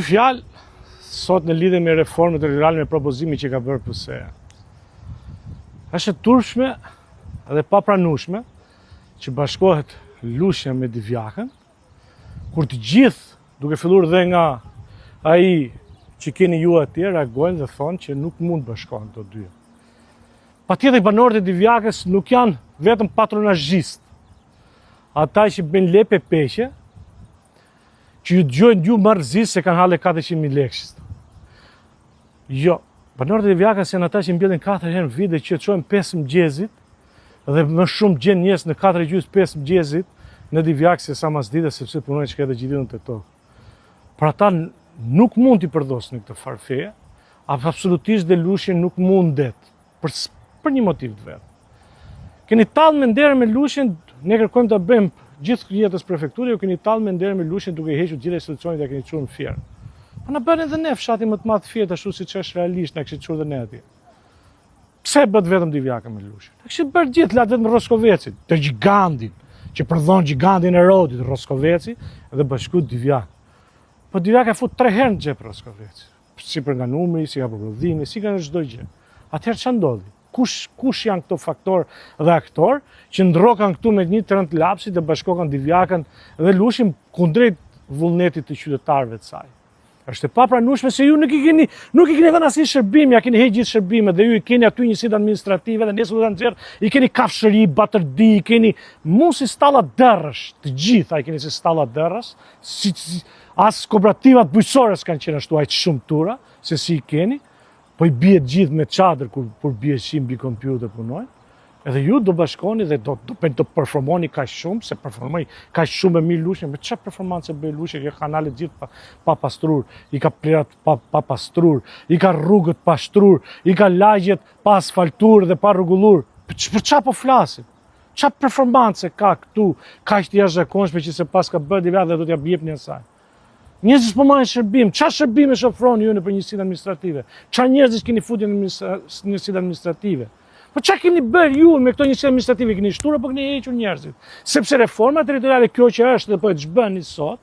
Fjalë sot në lidhje me reformën territoriale me propozimin që ka bërë PS-ja. Është e turpshme dhe papranueshme që bashkohet Lushnja me Divjakën, kur të gjithë, duke filluar dhe nga ai që keni ju atje, reagojnë dhe thonë që nuk mund bashkohen të dy. Patjetër banorët e Divjakës nuk janë vetëm patronazhistë, ata që bëjnë lepe peqe, që ju dëgjojnë ju marrëzisë se kanë hale 400.000 lekë. Jo, banorët e Divjakës janë ata që mbjellin 4 herë në vit dhe që çojnë 5 mëngjesit dhe më shumë gjen njerëz në 4:30-5 mëngjesit në Divjakë se sa mas dite sepse punojnë çka edhe gjithë ditën te tokë. Por ata nuk mund t'i përdosnin këtë farfeje, absolutisht dhe Lushnjë nuk mundet për një motiv të vet. Keni tallë me nderë me Lushnjën, ne kërkojmë ta bëjmë gjithë jetës prefekturë, ju keni tallë me nderë me Lushnjën duke hequr gjithë institucionet e keni çuar në Fier. Po na bëni edhe ne fshati më të madh Fier ashtu siç është realisht na kishit çuar dhe ne atje. Pse bët vetëm Divjaka me Lushnjën? Ne kishit bërë gjithë latë vetëm Roskovecin, të gigantin, që përdhon gigantin e Rodit, Roskoveci dhe bashku Divjak. Po Divjaka fut 3 herë në xhep Roskoveci. Si për nga numri, si ka për prodhimi, si ka në çdo gjë. Atëherë ç'a ndodhi? Kush janë këto faktor dhe aktor që ndrokan këtu me një trënd lapsit dhe bashkokan Divjakën dhe Lushnjën kundrejt vullnetit të qytetarëve të saj. Është e papranueshme se ju nuk i keni dhënë asnjë shërbim, ja keni heqë gjithë shërbimet dhe ju i keni aty njësitë administrative dhe nesër do ta nxjerr, i keni kafshëri, batërdi, i keni si stalla derrësh, të gjitha i keni si stalla derrës, as kooperativat bujqësore s'kanë qenë ashtu aq shumë tura, se si i keni, po i bie gjithë me çadër kur bie shi mbi kompjuter punojnë. Edhe ju do bashkoni dhe do performoni kaq shumë, se performoi kaq shumë e mirë Lushnjë, me çfarë performancë bëj Lushnjë, ka kanalet gjithë pa pastrur, i ka plerat pa pastrur, i ka rrugët pa shtrur, i ka lagjet pa asfaltur dhe pa rregullur. Për çfarë po flasim? Çfarë performancë ka këtu, kaq të jashtëzakonshme që se pas ka bërë Divjaka dhe do t'ja jepni asaj? Njerëzit po marrin shërbim, çfarë shërbime shofroni ju nëpër njësitë administrative? Çfarë njerëzish keni futur në njësitë administrative? Po çfarë keni bërë ju me këto njësitë administrative? Keni shtuar apo keni hequr njerëzit? Sepse reforma territoriale kjo që është dhe po e ç'bëni sot,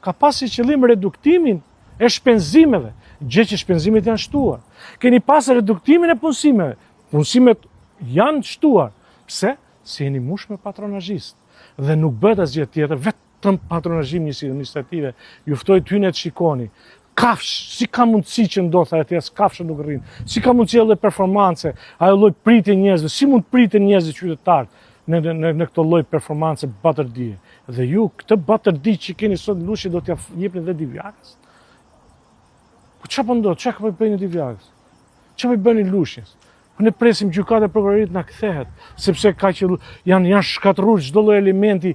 ka pasur qëllim reduktimin e shpenzimeve, gjë që shpenzimet janë shtuar. Keni pasur reduktimin e punësimeve. Punësimet janë shtuar. Pse? Se jeni mush me patronazhist. Dhe nuk bëhet asgjë tjetër, vetëm patronazhim njësitë administrative. Ju ftoj ty ne të shikoni. Kafsh, si ka mundësi që ndodhë atje as kafshë nuk rrinë, si ka mundësi edhe performance, ajo lloj pritje njerëzve, si mund priten njerëzit qytetarë në këto lloj performance batërdie. Dhe ju këtë batërdi që keni sot në Lushnjë do t'ja jepni dhe Divjakës. Po çfarë po ndodh? Çfarë po bëni Divjakës? Çfarë po bëni Lushnjës? Po ne presim gjykatë e prokurorit na kthehet, sepse ka që janë shkatërruar çdo lloj elementi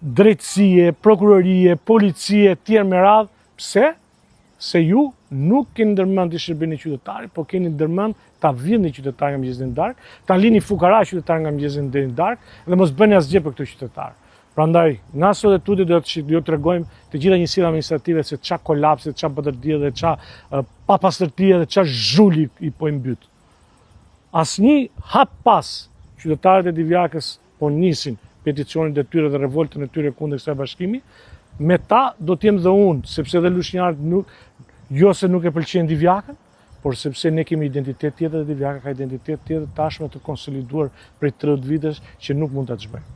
drejtësie, prokurorie, policie, tjerë me radhë. Pse? Se ju nuk keni ndërmend të shërbeni qytetarit, po keni ndërmend ta vjedhni qytetarin nga mëngjesit në darkë, ta lini fukara qytetarin nga mëngjesit deri në darkë dhe mos bëni asgjë për këto qytetar. Prandaj, nga sot e tuti do t'ju tregojmë të gjitha njësitë administrative se ç'a kolapsi, ç'a batërdie dhe ç'a papastërtie dhe ç'a zhuli i po i mbyt. Asnjë hap pas qytetarët e Divjakës po nisin peticionin e tyre dhe revoltën e tyre kundër kësaj bashkimi. Me ta do t'jem dhe unë, sepse dhe lushnjarët jo se nuk e pëlqejnë Divjakën, por sepse ne kemi identitet tjetër dhe Divjaka ka identitet tjetër tashmë të konsoliduar prej 30 vitesh që nuk mund ta çbëjmë.